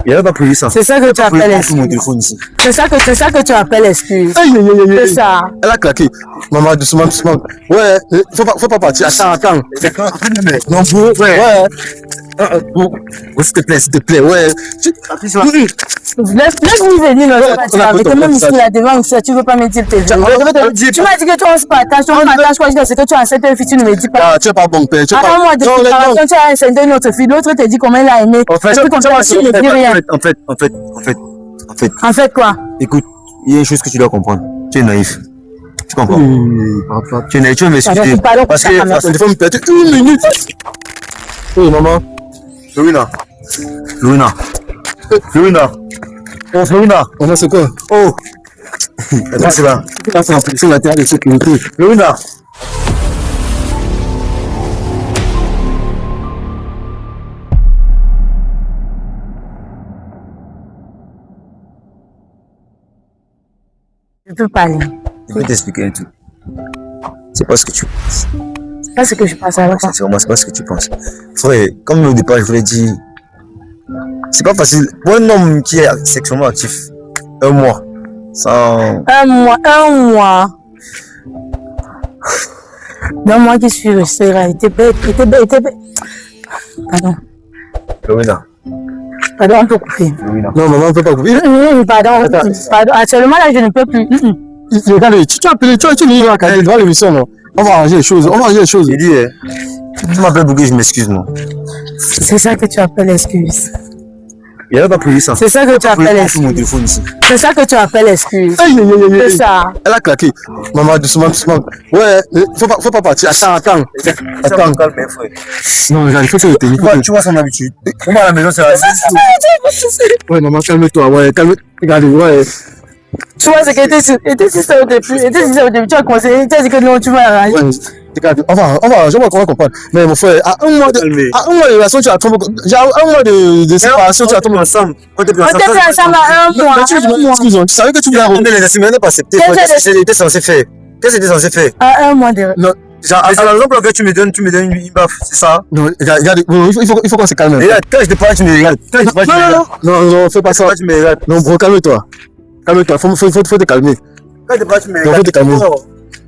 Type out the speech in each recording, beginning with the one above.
Il n'a pas prévu ça. C'est ça que tu appelles excuse. Mon téléphone ici. C'est ça que tu appelles excuse. C'est ça. Elle a claqué. Maman, doucement, doucement. Ouais, faut pas partir. Attends. Non, bro, ouais. Bon, s'il te plaît, ouais. Laisse-moi venir, non, même ici, là, devant, tu veux pas me dire tes jours. Tu m'as dit que toi, on se partage, quoi, je sais que tu as cette fille, tu ne me dis pas. Ah, tu es pas bon père, tu es pas. Avant moi, de préparation, tu as incendié une autre fille, l'autre te dit comment elle a aimé. En fait, En fait, quoi? écoute, il y a une chose que tu dois comprendre. Tu es naïf. Tu comprends? Tu es naïf, tu veux m'excuser. Parce que Il faut me perdre une minute. Oui, maman. Lorina. Oh, Lorina. On a ce quoi? Oh. Attends, c'est là. Là, c'est en fonction de la terre de sécurité. Lorina. Je peux parler. Je vais t'expliquer un truc. C'est pas ce que tu penses. C'est pas ce que je pense alors. Sincèrement, c'est pas ce que tu penses. Frère, comme au départ, je voulais dire, c'est pas facile. Pour un homme qui est sexuellement actif, un mois, sans. Un mois. Non, moi qui suis restée là, était bête. Pardon. Lorina. Pardon, on peut couper. Lorina. Non, maman, on peut pas couper. Pardon. Actuellement, là, je ne peux plus. Regarde, tu as appelé, tu es là, quand tu devant l'émission, non? On va arranger les choses, J'ai dit, tu m'appelles Bougué, je m'excuse, non. C'est ça que tu appelles excuse. Il n'a pas prévu ça. C'est ça que tu appelles Mon excuse. téléphone ici. C'est ça que tu appelles excuse. C'est ça. Elle a claqué. Maman, doucement. Ouais, faut pas partir. Attends. Calme, frère. Non, regarde, il faut que je te dise. Tu vois son habitude. Comment à la maison, c'est la Ouais, maman, calme-toi. Ouais, regarde, ouais. Tu vois, c'est que était si ça au début, tu as conseillé, tu as dit que non, tu vas arranger. Ouais, regarde, on va comprendre. Mais mon frère, à un mois de relation, tu as tombé. J'ai un mois de séparation, tu as tombé ensemble. On était ensemble à un mois. Excuse-moi, tu savais que tu voulais On les assumer, pas accepté. Qu'est-ce que c'était censé faire? À un mois de. Non. Genre, à l'exemple que tu me donnes une baffe, c'est ça? Non, regarde, il faut qu'on se calme. Regarde, quand je te parle, tu me regardes. Non, fais pas ça. Tu me regardes. Non, bro, calme-toi, faut te calmer. Quand je te parle, tu me Non, regardes. faut te calmer.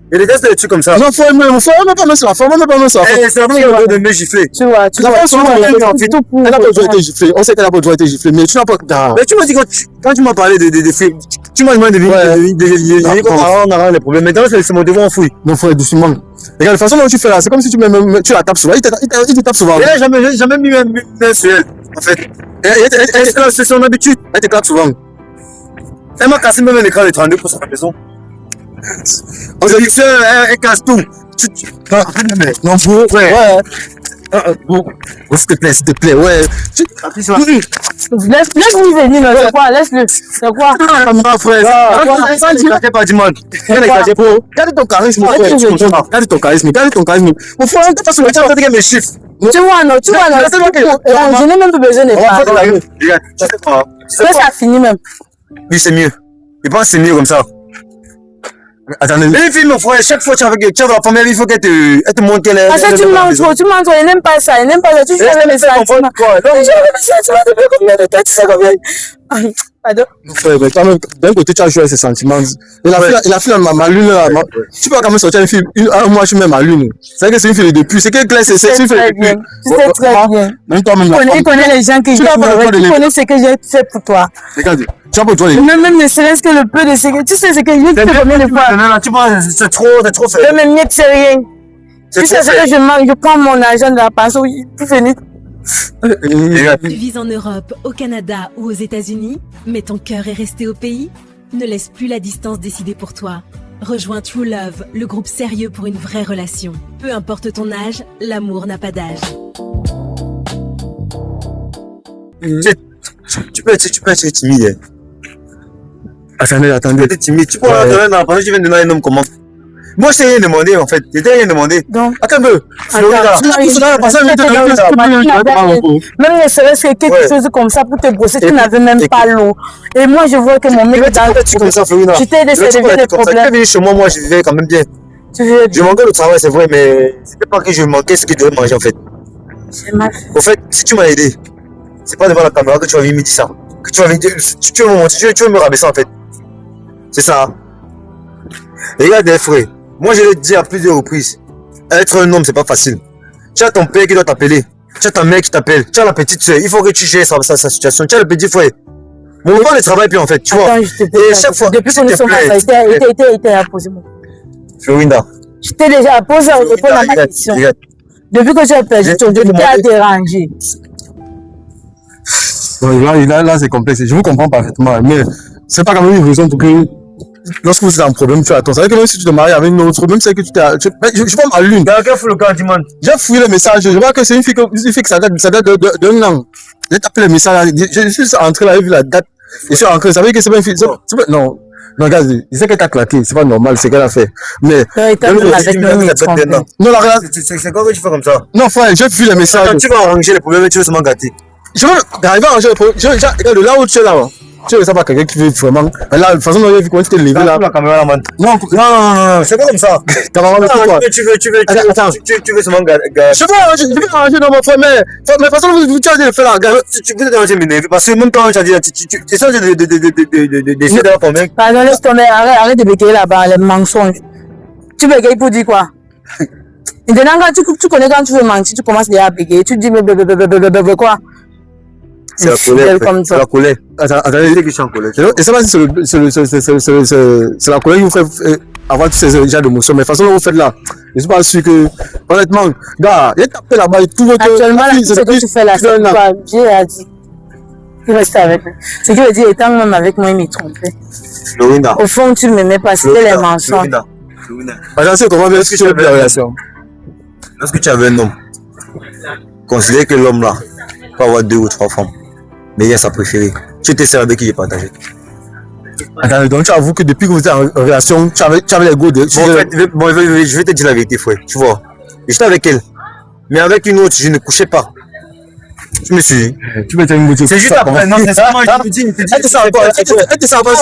Je déteste les trucs comme ça. Non, faut même pas mettre sur la forme, C'est la première fois de me gifler. Tu vois, Elle n'a pas besoin d'être giflée, on sait qu'elle n'a pas besoin d'être giflée, mais tu n'as pas. Mais tu m'as dit quand tu m'as parlé de films, tu m'as demandé de venir on aura les problèmes. Maintenant, c'est mon devoir enfoui. Non, faut être doucement. Regarde, la façon dont tu fais là, c'est comme si tu la tapes souvent. Il te tape souvent. Elle n'a jamais mis un sur elle, en fait. C'est son habitude. Elle te tape souvent. Elle m'a cassé même un écran de 32 pour sa maison. On se dit que elle casse tout. Non, bro, ouais. S'il te plaît, ouais. Laisse-moi venir, non, c'est quoi? Laisse-le. C'est quoi? Frère, pas du monde. Garde ton charisme, mon frère. Garde ton charisme. Mon frère, t'as pas sur le temps, t'as mes chiffres. Tu vois, non. Je n'ai même pas besoin de parler. Ça finit même. Oui, c'est mieux. Je pense que c'est mieux comme ça. Attendez. Les filles, mon frère, chaque fois que tu as la première, il faut qu'elle te montre qu'elle est. Parce que tu mens trop, il n'aime pas ça, Tu fais mes sentiments. Combien de têtes ça convient? Pardon? Frère, mais toi-même, d'un côté, tu as joué ses sentiments. Et la fille, ma lune, là, tu peux quand même sortir une fille, un mois, tu mets ma lune. C'est que c'est une fille depuis. C'est que Claire, c'est une fille depuis. Tu sais très bien. Même toi-même, Tu connais les gens que j'ai fait. Tu connais ce que j'ai fait pour toi. Regarde, tu as pas besoin de. Même ne serait-ce que le peu de ce que. Tu sais ce que j'ai fait combien de fois? Tu vois, c'est trop fait. Même mieux, c'est rien. Tu sais ce que je prends mon argent de la pension, tout finit. Tu vis en Europe, au Canada ou aux États-Unis, mais ton cœur est resté au pays? Ne laisse plus la distance décider pour toi. Rejoins True Love, le groupe sérieux pour une vraie relation. Peu importe ton âge, l'amour n'a pas d'âge. Tu peux être timide. Attendez. Tu peux être timide. Tu peux attendre, pendant que tu viens de donner un homme comment? Moi, je t'ai rien demandé, en fait. Je t'ai rien demandé. Donc, attends un peu. Même ne serait-ce que quelque chose comme ça pour te brosser, tu n'avais même pas l'eau. Et moi, je vois que mon mec dans je t'ai laissé des problèmes. Tu es chez moi, je vivais quand même bien. Je manquais le travail, c'est vrai, mais c'était pas que je manquais ce que je devais manger, en fait. C'est mal fait. En fait, si tu m'as aidé, c'est pas devant la caméra que tu vas venir me dire ça. que tu vas venir, tu veux me mentir, tu veux me rabaisser en fait. C'est ça. Regarde les frères, moi je l'ai dit à plusieurs reprises, être un homme c'est pas facile. Tu as ton père qui doit t'appeler, tu as ta mère qui t'appelle, tu as la petite soeur, il faut que tu gères sa situation, tu as le petit frère. Mon moment ne travaille plus en fait, tu vois. Et chaque fois, depuis que nous sommes ensemble, était à poser mon. Florinda. Je t'ai déjà posé à répondre à ma question. Depuis que tu as perdu ton Dieu, tu as dérangé. Là, c'est complexe. Je vous comprends parfaitement, mais c'est pas quand même une raison pour que lorsque vous êtes en problème, tu attends. Ça veut dire que même si tu te maries avec une autre, même si c'est que tu t'es. Je vois ma lune. Quelqu'un fout le camp du monde. J'ai fouillé le message. Je vois que c'est une fille que ça date d'un an. J'ai tapé le message. Je suis entré là, j'ai vu la date. Je suis entré. Ça veut dire que c'est pas une fille. Non. Non, regarde, il sait qu'elle t'a claqué, c'est pas normal, c'est qu'elle a fait. Mais. Non, la regarde, c'est quoi que tu fais comme ça? Non, frère, j'ai vu les messages. Tu vas arranger les problèmes et tu veux seulement gâter. Je vais arriver à arranger les problèmes. Regarde, là où tu es là, tu ne sais pas quelqu'un qui veut vraiment. Là, de toute façon, on a vu comment tu t'es levé là. La caméra, la man. Non, c'est pas comme ça. Tu veux seulement gâter. Je vais arranger dans mon frère, mais de toute façon, tu as dit de faire la gueule. Tu peux te m'énerver parce que même quand tu as dit, tu essaies d'essayer de la convaincre. Pardon, laisse tomber, arrête de bégayer là-bas, les mensonges. Tu bégayes pour dire quoi? Maintenant, quand tu connais quand tu veux mentir, tu commences déjà à bégayer, tu dis quoi? C'est la colère. C'est la colère. Attendez, que je suis en colère. Et ça va, c'est la colère qui vous fait avoir tous ces genres d'émotions. Mais de toute façon, vous faites là. Je suis pas sûr que, honnêtement, gars, il y a tapé là-bas et tout votre. Actuellement, ce que tu fais là, c'est quoi? J'ai dit. Il reste avec moi. Ce qui veut dire, étant même avec moi, il m'est trompé. Florinda. Au fond, tu ne m'aimais pas, c'était les mensonges. Attends, comment bien est-ce que tu as la relation? Lorsque tu avais un homme, considère que l'homme là peut avoir 2 ou 3 femmes. Mais il y a sa préférée. Tu étais seul avec qui j'ai partagé. Attends, donc tu avoues que depuis que vous êtes en relation, tu avais les goûts de. Bon, je vais te dire la vérité, frère. Tu vois, j'étais avec elle. Mais avec une autre, je ne couchais pas. Tu me suis. Tu me tiens une boutique. C'est juste après. Non, c'est ça. Moi, je te dis. Elle te sent pas.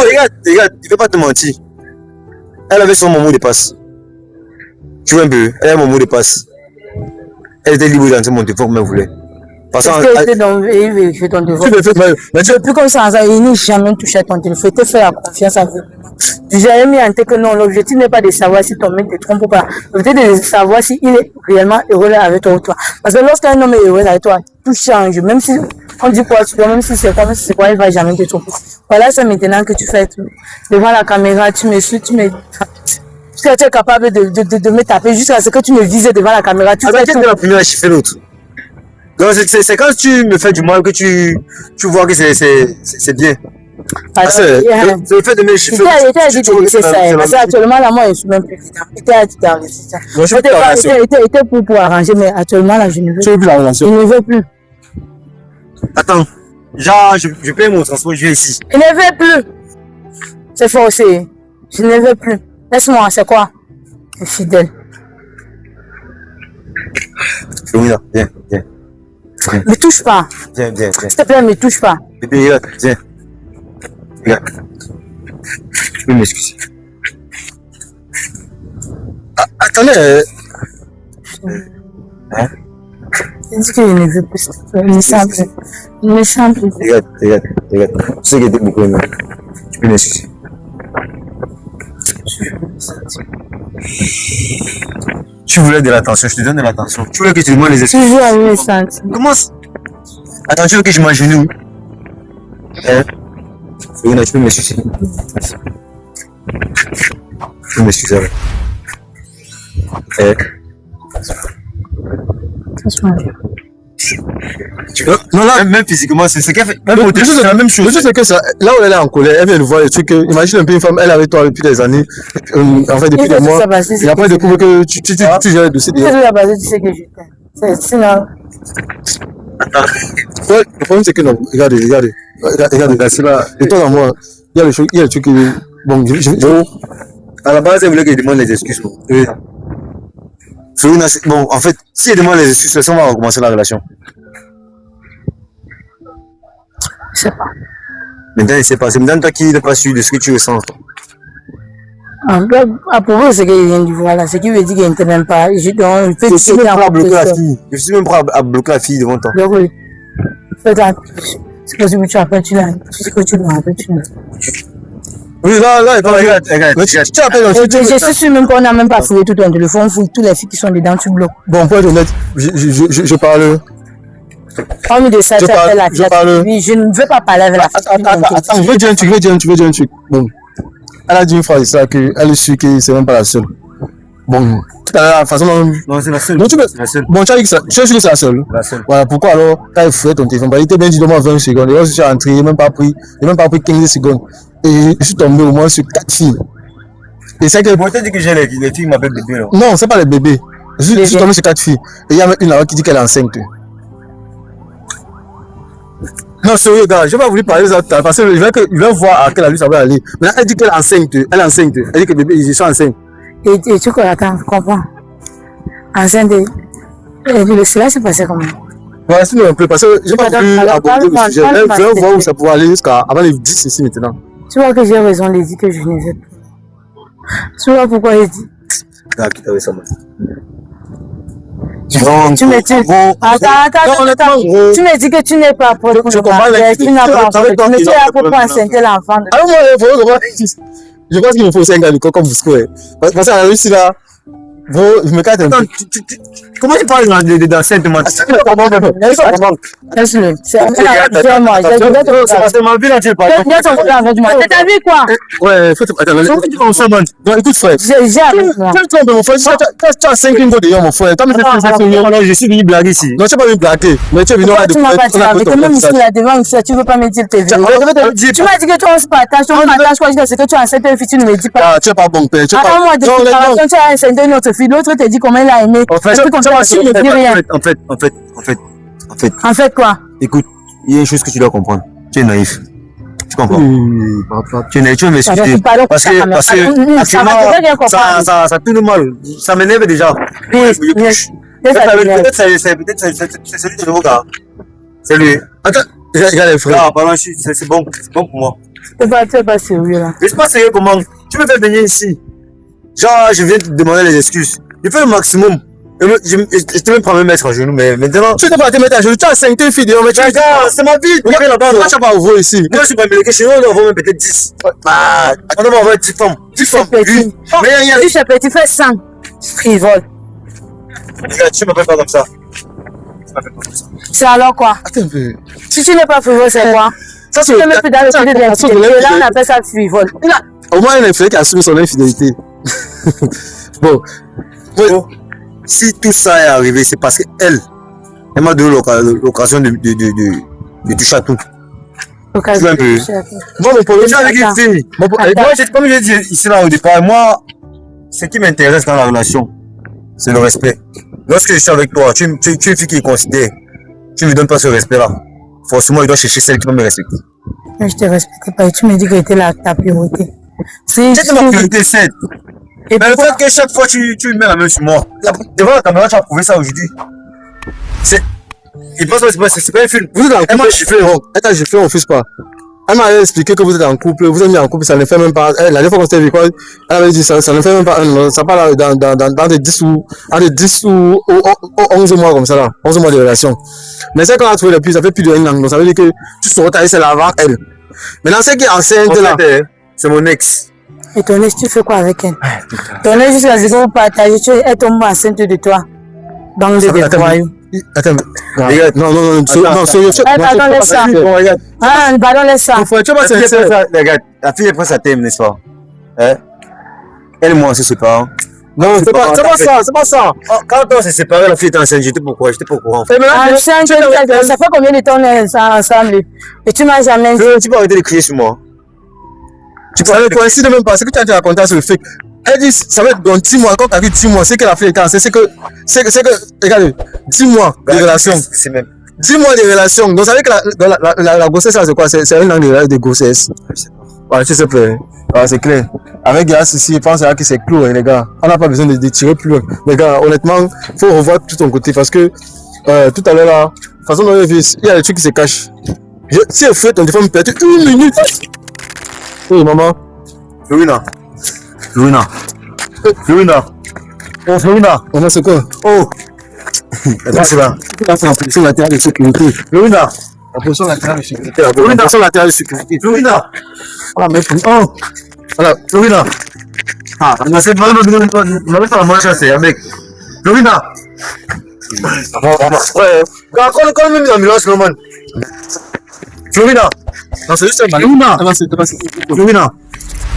Regarde, je vais pas te mentir. Elle avait son mot de passe. Tu vois un peu. Elle avait mon mot de passe. Elle était libre d'entrer mon téléphone comme elle voulait. Est-ce qu'elle était dans vérifier ton téléphone? Depuis comme ça, il n'est jamais touché à ton téléphone. Il te fait la confiance avec moi. J'ai mis en tête que non, l'objectif n'est pas de savoir si ton mec te trompe ou pas. L'objectif est de savoir s'il est réellement heureux avec toi ou toi. Parce que lorsqu'un homme est heureux avec toi, tout change. Même si on dit quoi tu dois, même si c'est quoi, il va jamais te tromper. Voilà, c'est maintenant que tu fais devant la caméra, tu me suis, tu es capable de me taper jusqu'à ce que tu me vises devant la caméra. Tu fais tout. La première, je fais l'autre. Donc c'est quand tu me fais du mal que tu vois que c'est bien. C'est le fait de me chiffrer. Il t'a dit de laisser ça. Parce qu'actuellement, là, moi, je suis même plus évident. Il t'a dit d'arrêter ça. C'était pour arranger, mais actuellement, là, je ne veux plus. Je ne veux plus. Attends. Genre, je paye mon transport, je vais ici. Je ne veux plus. C'est forcé. Je ne veux plus. Laisse-moi, c'est quoi? Fidèle. Florina, viens. Me touche pas. Viens. S'il te plaît, me touche pas. Bébé, regarde, viens. Regarde. Tu peux m'excuser. Attendez. Hein? Je dis que je ne veux plus, s'il te plaît. Il me semble. Regarde. Tu sais que t'es beaucoup aimé. Tu peux m'excuser. Tu voulais de l'attention, je te donne de l'attention. Tu voulais que je te demande les excuses. Tu joues à mes sentiments. Comment? Attends, tu veux que je m'agenouille? Hein? Tu peux m'excuser. Tu peux m'excuser. Non, là, même physiquement, c'est ce qu'elle fait. Même c'est la même chose. Le truc, c'est que ça, là où elle est en colère, elle vient de voir le truc. Imagine un peu une femme, elle est avec toi depuis des années, en fait, depuis des mois. Et après, elle découvre que tu gères le dossier. Tu sais que je t'aime. Sinon. Attends. Le problème, c'est que non, regardez, c'est là. Et toi, dans moi, il y a le truc qui. Bon, à la base, elle voulait qu'elle demande les excuses. Oui. Bon, en fait, si elle demande les excuses, on va recommencer la relation. Je sais pas. Maintenant, il sait pas. C'est maintenant toi qui n'es pas sûr de ce que tu ressens. À propos de ce qu'il vient de voir là, ce qui veut dire qu'il ne t'aime même pas. Je suis même prêt à bloquer la fille. Je suis même prêt à bloquer la fille devant toi. Oui. Fais C'est possible que tu appelles, tu l'as. C'est que tu me rappelles, tu l'as. Oui, là, Regarde. mais tu appelles Je suis sûr même qu'on n'a même pas fouillé tout ton téléphone, fouille toutes les filles qui sont dedans, tu bloques. Bon, pour être honnête, je parle. Hormis de ça, tu appelles la fille. parle. Oui, je ne veux pas parler avec la fille. Attends, je veux dire un truc. Bon, elle a dit une fois ça qu'elle est sûre que c'est même pas la seule. Bon, tout à l'heure, la façon dont. Non, c'est la seule. Donc, C'est la seule. bon, tu as dit que tu es sûr que c'est la seule. La seule. Voilà, pourquoi alors, quand il fouillait ton téléphone, il était bien dit de moi 20 secondes. Et là, je suis entré, il n'a même pas pris 15 secondes. Et je suis tombé au moins sur 4 filles. Et c'est que. Moi, je t'ai dit que j'ai les filles qui m'appellent bébé, là. Non, c'est pas les bébés. Je suis tombé sur 4 filles. Et il y a une là qui dit qu'elle est enceinte. Non, sérieux, gars, je n'ai pas voulu parler de ça parce que je vais voir à quelle allure ça va aller. Maintenant, elle dit qu'elle est enceinte. Elle est enceinte. Elle dit que bébé, je suis enceinte. Et tu attends, comprends. Enceinte, cela s'est passé comment? Ouais, c'est un peu parce que je n'ai pas voulu aborder le sujet. Je vais voir où ça pourra aller jusqu'à avant les 10 ici maintenant. Tu vois que j'ai raison de dire que je ne sais pas. Tu vois pourquoi il dit? Ah, qui t'avait ça, moi. Tu me dis, attends, tu me dis que tu n'es pas prêt pour je comprends tu n'as pas tu es là pour enceinte l'enfant. Alors moi, je pense qu'il me faut 5 ans comme vous scourez. Parce que la Russie là, je me casse un peu. Comment tu parles d'enceinte, moi? Laisse-le. C'est moi. C'est parce que ma vie là, tu parles. T'as vu quoi? Ouais, faut attends. Non, écoute frère. J'ai avec moi. Tu trompes mon frère. Tu as 5 lignes d'ailleurs mon frère. Toi, Non, je suis venu blaguer ici. non, tu n'as pas venu blaguer. Mais tu es venu là de Tu m'as pas dit avec toi, même ici là devant ici, tu veux pas me dire tes vies. Tu m'as dit que tu on partage, quoi, c'est que tu as enceinte une fille, tu ne me dis pas. Ah, tu n'es pas bon père. Attends, moi, de préparation, tu as enceinte une autre fille, l'autre te dit comment elle a aimé. En fait quoi? Écoute, il y a une chose que tu dois comprendre. Tu es naïf. Tu comprends? Tu es naïf, tu veux m'expliquer. Parce que actuellement, ça tourne mal. Ça m'énerve déjà. Peut-être c'est celui de nouveau gars. C'est lui. Attends, regarde les frères. Ah, pardon, c'est bon pour moi. Tu es pas sérieux là. Je suis pas sérieux comment? Tu me fais venir ici. Genre, je viens te demander les excuses. Je fais le maximum. Je te même prends me mettre à genoux, mais maintenant. Tu n'es pas à te mettre à genoux, tu as 5 filles, mais tu regardes, c'est ma vie. Regarde là-bas, tu n'as pas ouvert ici. Moi, je suis pas américain, chez nous, on va même peut-être 10. On va avoir 10 femmes. 10 femmes. Mais tu sais petit, fais 100. Frivole. Regarde, tu m'appelles pas comme ça. C'est alors quoi? Attends un peu. Si tu n'es pas frivole, c'est quoi? Ça, tu ne mets plus dans le côté de l'infidélité. Là, on appelle ça frivole. Au moins, il y a un frère qui assume son infidélité. Bon. Si tout ça est arrivé, c'est parce qu'elle m'a donné l'occasion de toucher à tout. L'occasion de toucher à tout. Bon, mon problème, c'est avec une fille. Moi, comme je dis ici là au départ, moi, ce qui m'intéresse dans la relation, c'est le respect. Lorsque je suis avec toi, tu es une fille qui est considérée. Tu ne me donnes pas ce respect-là. Forcément, je dois chercher celle qui va me respecter. Mais je te respectais pas et tu me dis que c'était ta priorité. C'est ma priorité, c'est. Mais le fait que chaque fois tu mets la main sur moi, devant la caméra, tu as prouvé ça aujourd'hui. Il pense que c'est pas un film. Vous êtes en couple. Elle m'a giflé, attends, giflé, on fuse pas. Elle m'a expliqué que vous êtes en couple, vous êtes mis en couple, ça ne fait même pas. La dernière fois qu'on s'était vu, quoi, elle avait dit ça ne fait même pas un an. Ça parle dans des 10 ou 11 mois comme ça là. 11 mois de relation. Mais c'est qu'on a trouvé le plus, ça fait plus de 1 an. Donc ça veut dire que tu seras taillé celle avant elle. Maintenant, c'est qui est enceinte là. C'est mon ex. Et ton ex, tu fais quoi avec elle? Ton ex, jusqu'à ce que vous partagez, elle tombe enceinte de toi. Dans le dévoyau. Attends, regarde, non, sérieux. Pardon, laisse ça. Pardon, laisse ça. Regarde, la fille est prête à thème, n'est-ce pas? Elle et moi, on se sépare. Non, c'est pas ça. Quand on s'est séparés, la fille était enceinte, j'étais pas au courant. Ça fait combien de temps on est ensemble? Et tu m'as jamais dit. Tu peux arrêter de crier sur moi. Ça ne coïncide même pas, c'est que tu as dit à raconter sur le fake. Elle dit, ça va être dans 10 mois, quand tu as vu 10 mois, c'est que la fille était enceinte, c'est que, regardez, 10 mois de relation. C'est même. 10 mois de relation. Donc, ça veut dire que la grossesse, c'est quoi? C'est un an de grossesse. Ouais, tu sais pas. Ouais, c'est clair. Avec Gas ici, je pense que c'est clos, les gars. On n'a pas besoin de tirer plus loin. Les gars, honnêtement, il faut revoir tout ton côté parce que, tout à l'heure, là, de toute façon, dans les vis, il y a des trucs qui se cachent. Si elle fait ton téléphone, peut-être 1 minute. Oui, maman. Florina. Oh, Florina. Maman, c'est quoi? Oh. Attends, c'est là. Là, c'est en plus, la terre de sécurité. Florina. La position latérale de sécurité. La position latérale de sécurité. Florina. Voilà, mais pour... Oh. Voilà, Florina. Ah, on a cette balle, on va mettre la main chassée, mec. Florina. Ouais. Quand même l'ambulance, non, man. Florina. Non, c'est juste un ballon. Florina. T'es passé. Florina.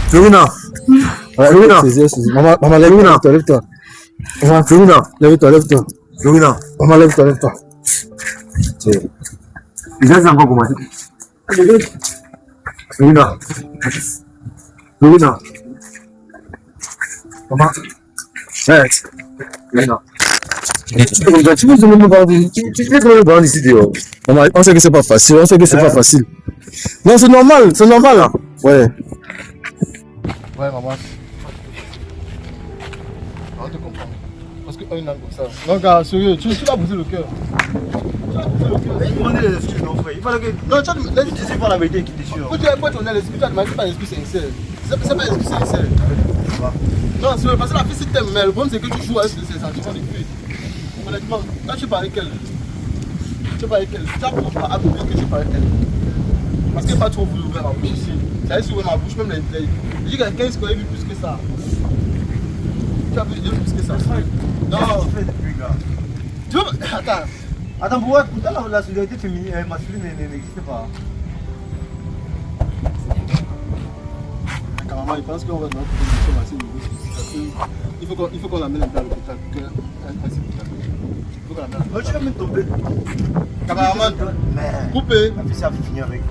Florina. Florina. Maman, lève-toi, lève-toi. Florina. Lève-toi. Florina. Maman, lève-toi. Déjà, c'est encore commencé. Florina. Florina. Maman. Ouais. Florina. Tu veux me parler ici, dehors. Maman, on sait que c'est pas facile. Pas facile. Non, c'est normal. Là. Ouais. Ouais, maman. On te comprend. Parce que une langue comme ça. Non, gars, sérieux, tu vas briser le cœur. Demandez les excuses, non, frère. Il fallait que. Non, tu as dit, Tu sais pas la vérité qui t'est sûr. tu as donné l'excuse, tu as demandé pas l'excuse sincère. C'est pas l'excuse sincère. Non, c'est parce que la fille c'est t'aime, mais le problème c'est que tu joues avec ses sentiments de fille. Honnêtement, quand tu parles avec elle, tu as pas à oublier que tu parles avec elle. Parce qu'elle n'a pas trop voulu ouvrir ma bouche ici. Ça a ouvert ma bouche, même les. Je dis que quelqu'un se connaît vu plus que ça. Tu as vu plus que ça. Non. Tu veux. Attends, pourquoi la solidarité féminine masculine n'existe pas? Maman, il pense qu'on va dans notre position assez niveau. Il faut qu'on l'amène un peu à l'hôpital. Il faut qu'on l'amène à l'hôpital. Tu vas me tomber. Cameraman, coupé. La fille, ça va finir avec.